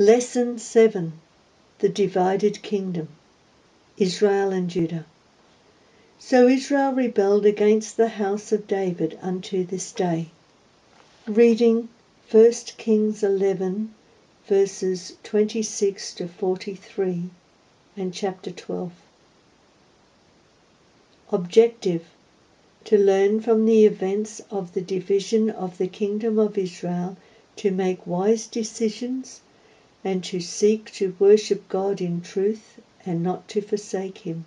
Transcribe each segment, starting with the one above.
Lesson 7. The Divided Kingdom, Israel and Judah. So Israel rebelled against the house of David unto this day. Reading 1 Kings 11, verses 26 to 43, and chapter 12. Objective: to learn from the events of the division of the kingdom of Israel to make wise decisions and to seek to worship God in truth and not to forsake him.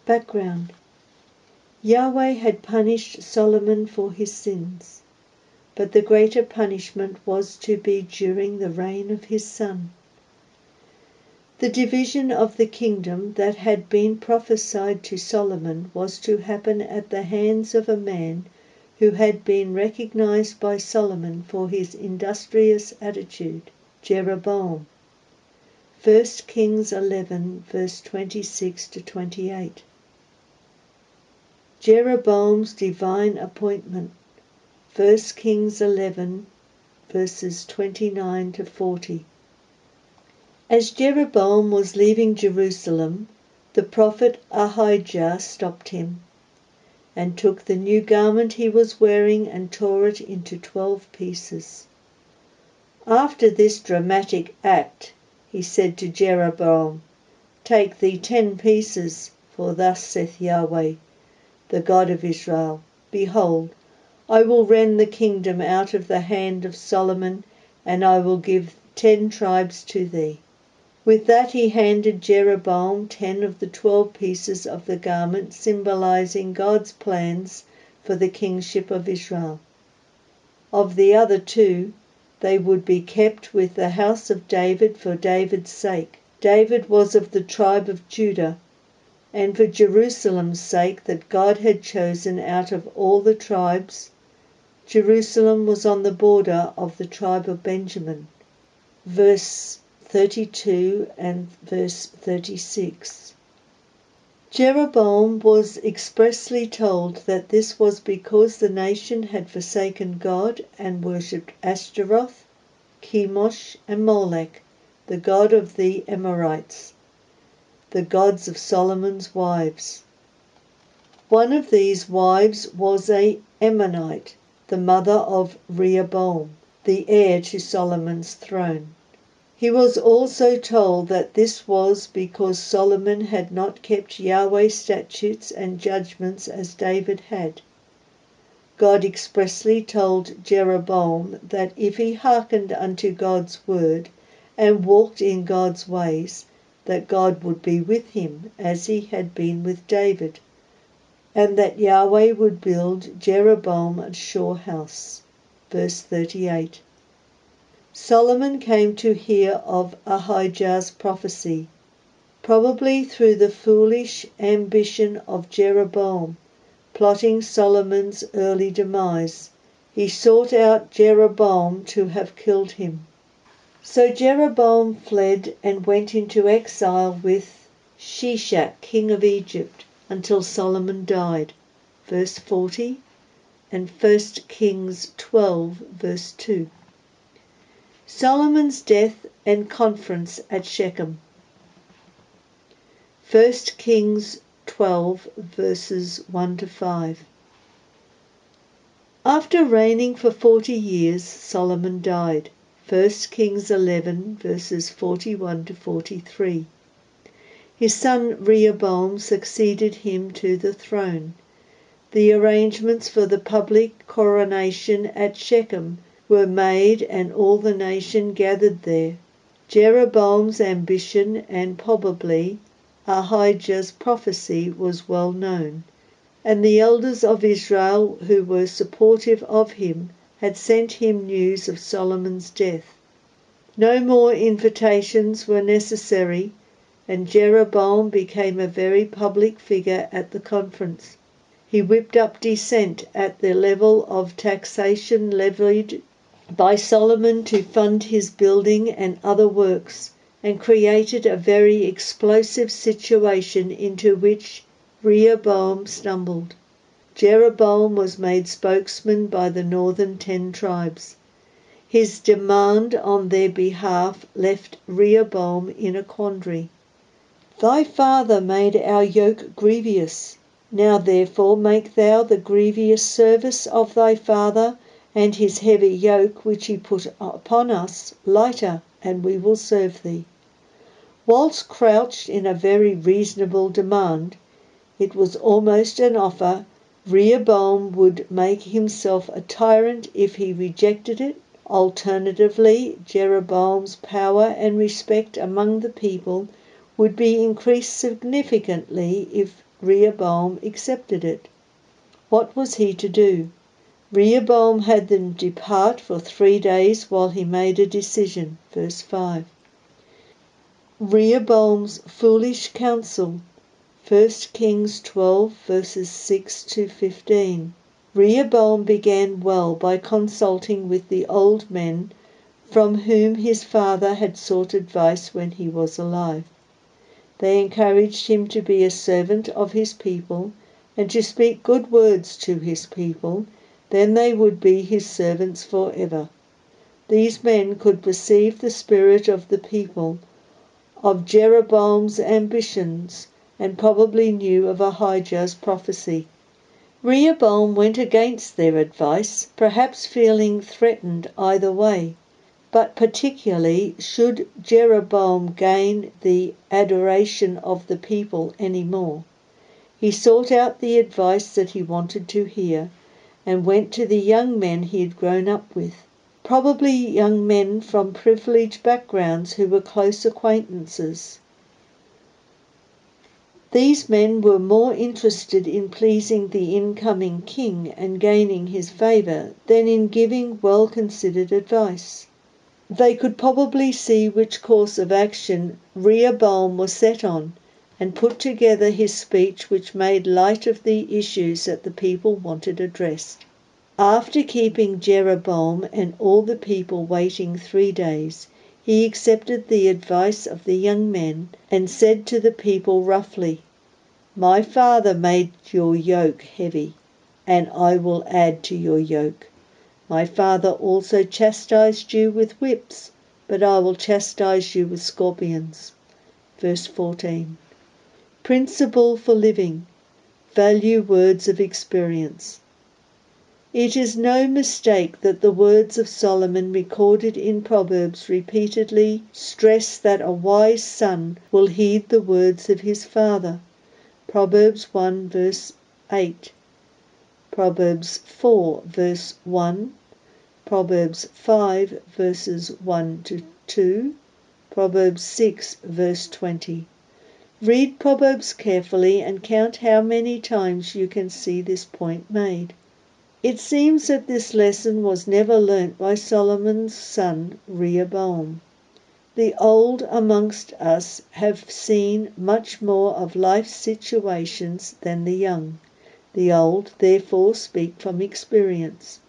Background: Yahweh had punished Solomon for his sins, but the greater punishment was to be during the reign of his son. The division of the kingdom that had been prophesied to Solomon was to happen at the hands of a man who had been recognized by Solomon for his industrious attitude, Jeroboam. 1 Kings 11, verse 26 to 28. Jeroboam's divine appointment. 1 Kings 11, verses 29 to 40. As Jeroboam was leaving Jerusalem, the prophet Ahijah stopped him, and took the new garment he was wearing and tore it into 12 pieces. After this dramatic act, he said to Jeroboam, "Take thee 10 pieces, for thus saith Yahweh, the God of Israel, Behold, I will rend the kingdom out of the hand of Solomon, and I will give 10 tribes to thee." With that he handed Jeroboam 10 of the 12 pieces of the garment, symbolizing God's plans for the kingship of Israel. Of the other 2, they would be kept with the house of David for David's sake. David was of the tribe of Judah, and for Jerusalem's sake that God had chosen out of all the tribes. Jerusalem was on the border of the tribe of Benjamin. Verse 32 and verse 36. Jeroboam was expressly told that this was because the nation had forsaken God and worshipped Ashtaroth, Chemosh, and Molech, the god of the Amorites, the gods of Solomon's wives. One of these wives was an Ammonite, the mother of Rehoboam, the heir to Solomon's throne. He was also told that this was because Solomon had not kept Yahweh's statutes and judgments as David had. God expressly told Jeroboam that if he hearkened unto God's word and walked in God's ways, that God would be with him as he had been with David, and that Yahweh would build Jeroboam a sure house. Verse 38. Solomon came to hear of Ahijah's prophecy, probably through the foolish ambition of Jeroboam, plotting Solomon's early demise. He sought out Jeroboam to have killed him. So Jeroboam fled and went into exile with Shishak, king of Egypt, until Solomon died. Verse 40 and 1 Kings 12, verse 2. Solomon's death and conference at Shechem. 1 Kings 12, verses 1 to 5. After reigning for 40 years, Solomon died. 1 Kings 11, verses 41 to 43. His son Rehoboam succeeded him to the throne. The arrangements for the public coronation at Shechem were made, and all the nation gathered there. Jeroboam's ambition and probably Ahijah's prophecy was well known, and the elders of Israel who were supportive of him had sent him news of Solomon's death. No more invitations were necessary, and Jeroboam became a very public figure at the conference. He whipped up dissent at the level of taxation levied by Solomon to fund his building and other works, and created a very explosive situation into which Rehoboam stumbled. Jeroboam was made spokesman by the northern 10 tribes. His demand on their behalf left Rehoboam in a quandary. Thy father made our yoke grievous. Now therefore make thou the grievous service of thy father and his heavy yoke which he put upon us lighter, and we will serve thee. Whilst crouched in a very reasonable demand, it was almost an offer. Rehoboam would make himself a tyrant if he rejected it. Alternatively, Jeroboam's power and respect among the people would be increased significantly if Rehoboam accepted it. What was he to do? Rehoboam had them depart for 3 days while he made a decision. Verse 5. Rehoboam's foolish counsel. 1 Kings 12 verses 6 to 15. Rehoboam began well by consulting with the old men from whom his father had sought advice when he was alive. They encouraged him to be a servant of his people and to speak good words to his people, then they would be his servants forever. These men could perceive the spirit of the people, of Jeroboam's ambitions, and probably knew of Ahijah's prophecy. Rehoboam went against their advice, perhaps feeling threatened either way. But particularly should Jeroboam gain the adoration of the people any more. He sought out the advice that he wanted to hear and went to the young men he had grown up with, probably young men from privileged backgrounds who were close acquaintances. These men were more interested in pleasing the incoming king and gaining his favour than in giving well-considered advice. They could probably see which course of action Rehoboam was set on, and put together his speech which made light of the issues that the people wanted addressed. After keeping Jeroboam and all the people waiting 3 days, he accepted the advice of the young men and said to the people roughly, "My father made your yoke heavy, and I will add to your yoke. My father also chastised you with whips, but I will chastise you with scorpions." Verse 14. Principle for living. Value words of experience. It is no mistake that the words of Solomon recorded in Proverbs repeatedly stress that a wise son will heed the words of his father. Proverbs 1 verse 8. Proverbs 4 verse 1. Proverbs 5 verses 1 to 2. Proverbs 6 verse 20. Read Proverbs carefully and count how many times you can see this point made. It seems that this lesson was never learnt by Solomon's son Rehoboam. The old amongst us have seen much more of life's situations than the young. The old, therefore, speak from experience.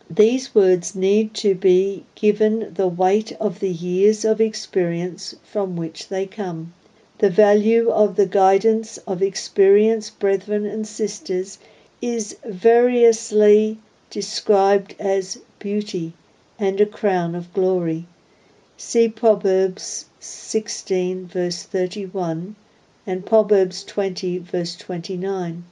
These words need to be given the weight of the years of experience from which they come. The value of the guidance of experienced brethren and sisters is variously described as beauty and a crown of glory. See Proverbs 16 verse 31 and Proverbs 20 verse 29.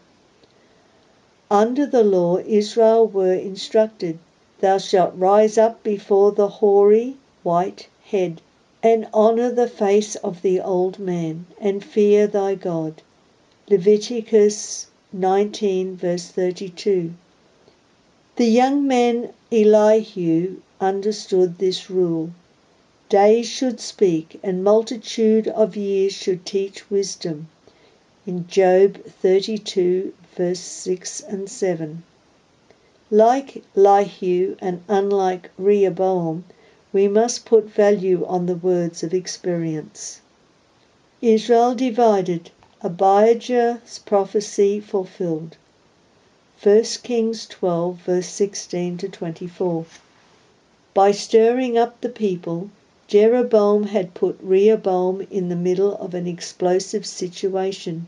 Under the law Israel were instructed, "Thou shalt rise up before the hoary white head, and honour the face of the old man, and fear thy God." Leviticus 19 verse 32. The young man Elihu understood this rule. Days should speak, and multitude of years should teach wisdom. In Job 32 verse 6 and 7. Like Elihu and unlike Rehoboam, we must put value on the words of experience. Israel divided, Abijah's prophecy fulfilled. 1 Kings 12 verse 16 to 24. By stirring up the people, Jeroboam had put Rehoboam in the middle of an explosive situation.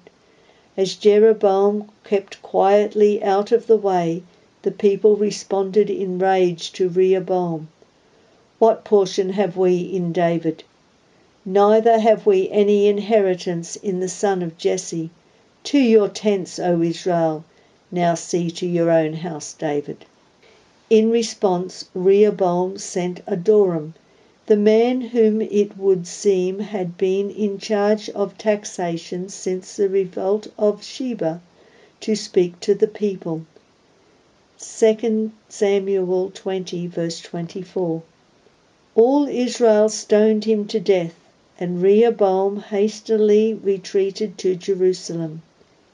As Jeroboam kept quietly out of the way, the people responded in rage to Rehoboam. What portion have we in David? Neither have we any inheritance in the son of Jesse. To your tents, O Israel. Now see to your own house, David." In response, Rehoboam sent Adoram, the man whom it would seem had been in charge of taxation since the revolt of Sheba, to speak to the people. 2 Samuel 20, verse 24. All Israel stoned him to death, and Rehoboam hastily retreated to Jerusalem.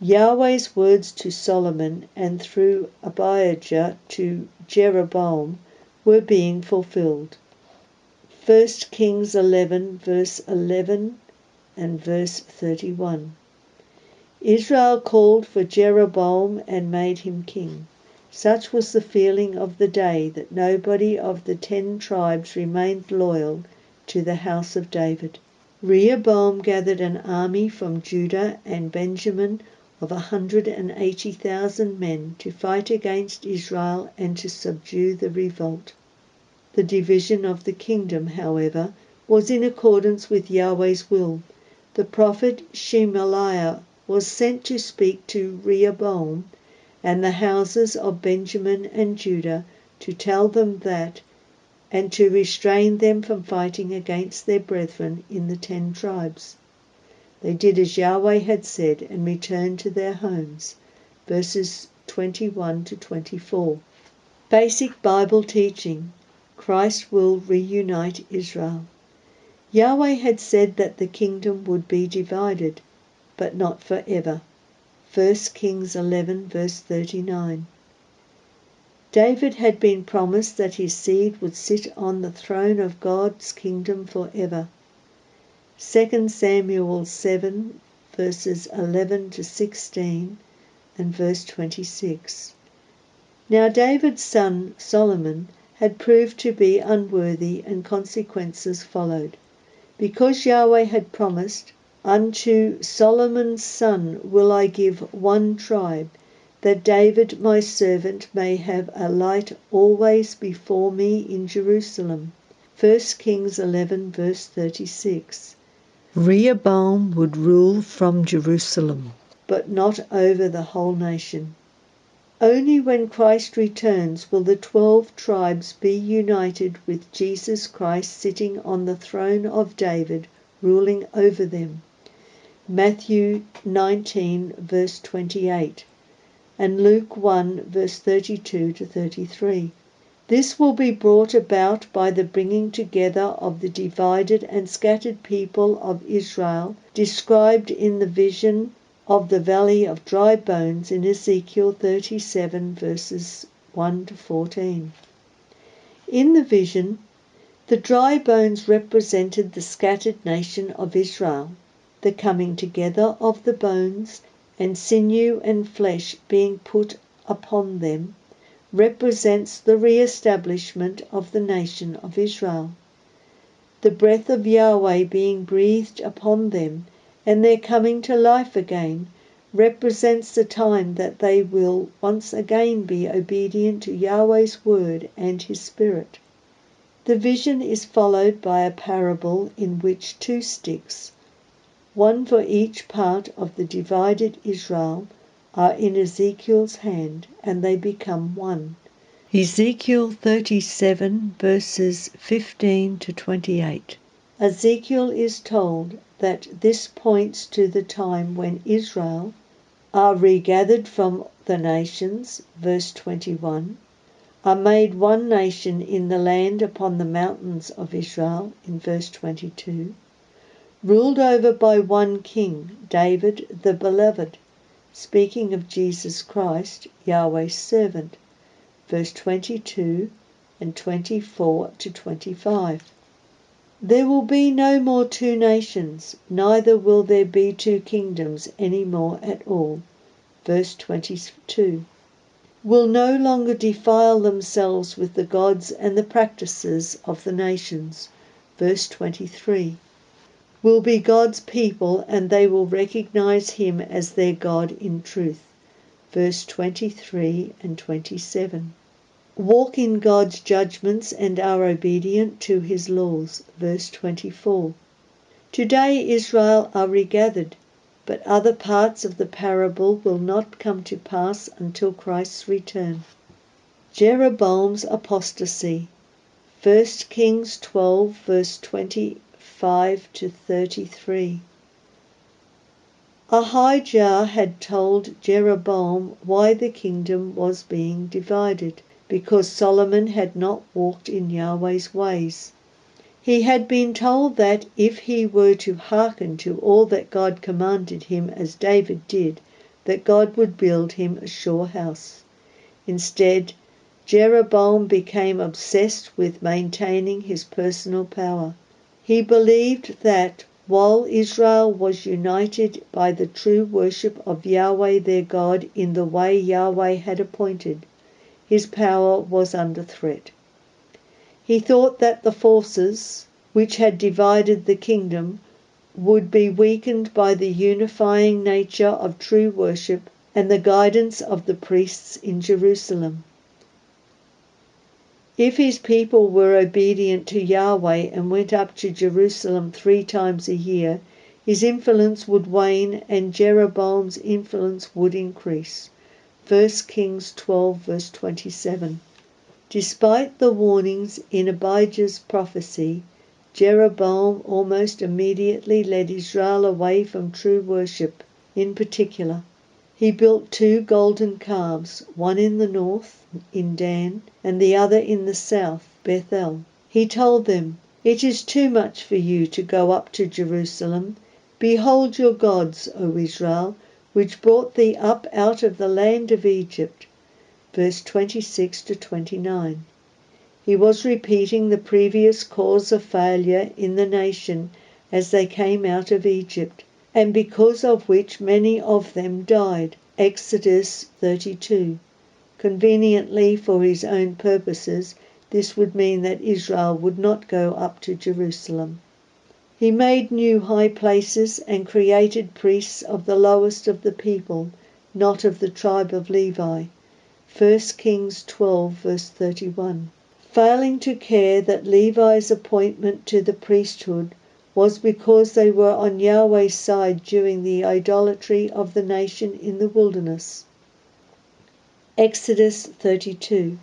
Yahweh's words to Solomon and through Abijah to Jeroboam were being fulfilled. 1 Kings 11, verse 11 and verse 31. Israel called for Jeroboam and made him king. Such was the feeling of the day that nobody of the 10 tribes remained loyal to the house of David. Rehoboam gathered an army from Judah and Benjamin of 180,000 men to fight against Israel and to subdue the revolt. The division of the kingdom, however, was in accordance with Yahweh's will. The prophet Shemaiah was sent to speak to Rehoboam and the houses of Benjamin and Judah to tell them that, and to restrain them from fighting against their brethren in the 10 tribes. They did as Yahweh had said and returned to their homes. Verses 21 to 24. Basic Bible teaching. Christ will reunite Israel. Yahweh had said that the kingdom would be divided, but not forever. 1 Kings 11, verse 39. David had been promised that his seed would sit on the throne of God's kingdom forever. 2 Samuel 7, verses 11 to 16 and verse 26. Now David's son Solomon had proved to be unworthy, and consequences followed. Because Yahweh had promised, "Unto Solomon's son will I give 1 tribe, that David my servant may have a light always before me in Jerusalem." 1 Kings 11, verse 36. Rehoboam would rule from Jerusalem, but not over the whole nation. Only when Christ returns will the 12 tribes be united with Jesus Christ sitting on the throne of David, ruling over them. Matthew 19, verse 28, and Luke 1, verse 32 to 33. This will be brought about by the bringing together of the divided and scattered people of Israel, described in the vision of the valley of dry bones in Ezekiel 37, verses 1 to 14. In the vision, the dry bones represented the scattered nation of Israel. The coming together of the bones and sinew and flesh being put upon them represents the re-establishment of the nation of Israel. The breath of Yahweh being breathed upon them and their coming to life again represents the time that they will once again be obedient to Yahweh's word and his spirit. The vision is followed by a parable in which 2 sticks, one for each part of the divided Israel, are in Ezekiel's hand, and they become one. Ezekiel 37, verses 15 to 28. Ezekiel is told that this points to the time when Israel are regathered from the nations, verse 21, are made one nation in the land upon the mountains of Israel, in verse 22, ruled over by one king, David the beloved, speaking of Jesus Christ, Yahweh's servant, verse 22 and 24 to 25. There will be no more 2 nations, neither will there be 2 kingdoms any more at all. Verse 22. Will no longer defile themselves with the gods and the practices of the nations. Verse 23. Will be God's people, and they will recognize him as their God in truth. Verse 23 and 27. walk in God's judgments and are obedient to his laws. Verse 24. Today Israel are regathered, but other parts of the parable will not come to pass until Christ's return. Jeroboam's apostasy. 1 Kings 12 verse 25 to 33. Ahijah had told Jeroboam why the kingdom was being divided, because Solomon had not walked in Yahweh's ways. He had been told that if he were to hearken to all that God commanded him as David did, that God would build him a sure house. Instead, Jeroboam became obsessed with maintaining his personal power. He believed that while Israel was united by the true worship of Yahweh their God in the way Yahweh had appointed, his power was under threat. He thought that the forces which had divided the kingdom would be weakened by the unifying nature of true worship and the guidance of the priests in Jerusalem. If his people were obedient to Yahweh and went up to Jerusalem 3 times a year, his influence would wane and Jeroboam's influence would increase. 1 Kings 12 verse 27. Despite the warnings in Abijah's prophecy, Jeroboam almost immediately led Israel away from true worship. In particular, he built 2 golden calves, one in the north, in Dan, and the other in the south, Bethel. He told them, "It is too much for you to go up to Jerusalem. Behold your gods, O Israel, which brought thee up out of the land of Egypt." Verse 26 to 29. He was repeating the previous cause of failure in the nation as they came out of Egypt, and because of which many of them died. Exodus 32. Conveniently for his own purposes, this would mean that Israel would not go up to Jerusalem. He made new high places and created priests of the lowest of the people, not of the tribe of Levi. 1 Kings 12 verse 31. Failing to care that Levi's appointment to the priesthood was because they were on Yahweh's side during the idolatry of the nation in the wilderness. Exodus 32.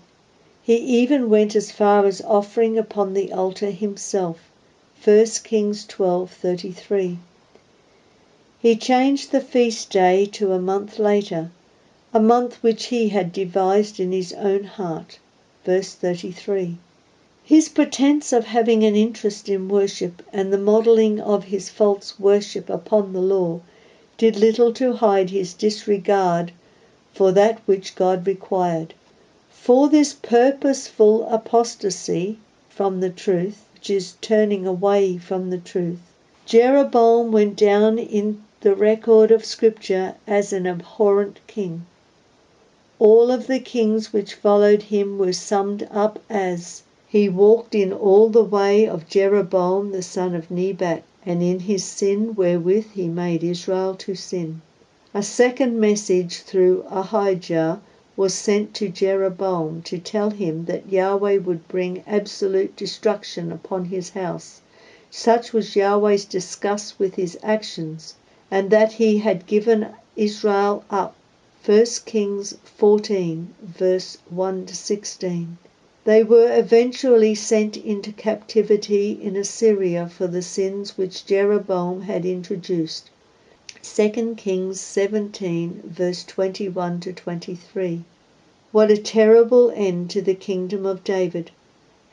He even went as far as offering upon the altar himself. 1 Kings 12:33. He changed the feast day to a month later, a month which he had devised in his own heart. Verse 33. His pretense of having an interest in worship and the modelling of his false worship upon the law did little to hide his disregard for that which God required. For this purposeful apostasy from the truth, which is turning away from the truth, Jeroboam went down in the record of Scripture as an abhorrent king. All of the kings which followed him were summed up as, "He walked in all the way of Jeroboam the son of Nebat, and in his sin wherewith he made Israel to sin." A second message through Ahijah was sent to Jeroboam to tell him that Yahweh would bring absolute destruction upon his house. Such was Yahweh's disgust with his actions, and that he had given Israel up. 1 Kings 14, verse 1 to 16. They were eventually sent into captivity in Assyria for the sins which Jeroboam had introduced. 2 Kings 17, verse 21 to 23. What a terrible end to the kingdom of David!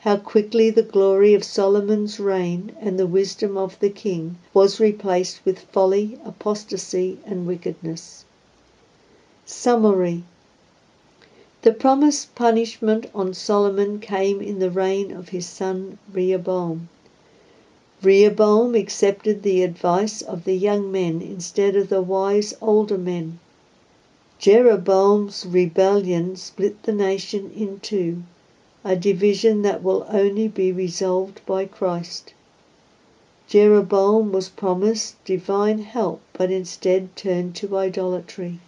How quickly the glory of Solomon's reign and the wisdom of the king was replaced with folly, apostasy, and wickedness. Summary. The promised punishment on Solomon came in the reign of his son Rehoboam. Rehoboam accepted the advice of the young men instead of the wise older men. Jeroboam's rebellion split the nation in two, a division that will only be resolved by Christ. Jeroboam was promised divine help, but instead turned to idolatry.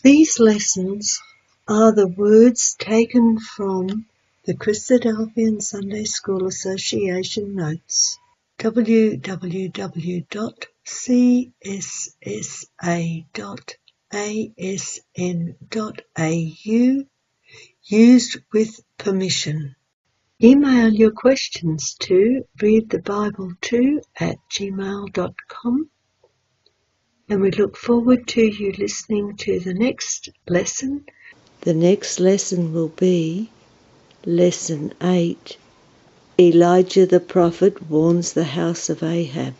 These lessons are the words taken from the Christadelphian Sunday School Association notes. www.cssa.asn.au, used with permission. Email your questions to readthebible2@gmail.com, and we look forward to you listening to the next lesson. The next lesson will be Lesson 8. Elijah the prophet warns the house of Ahab.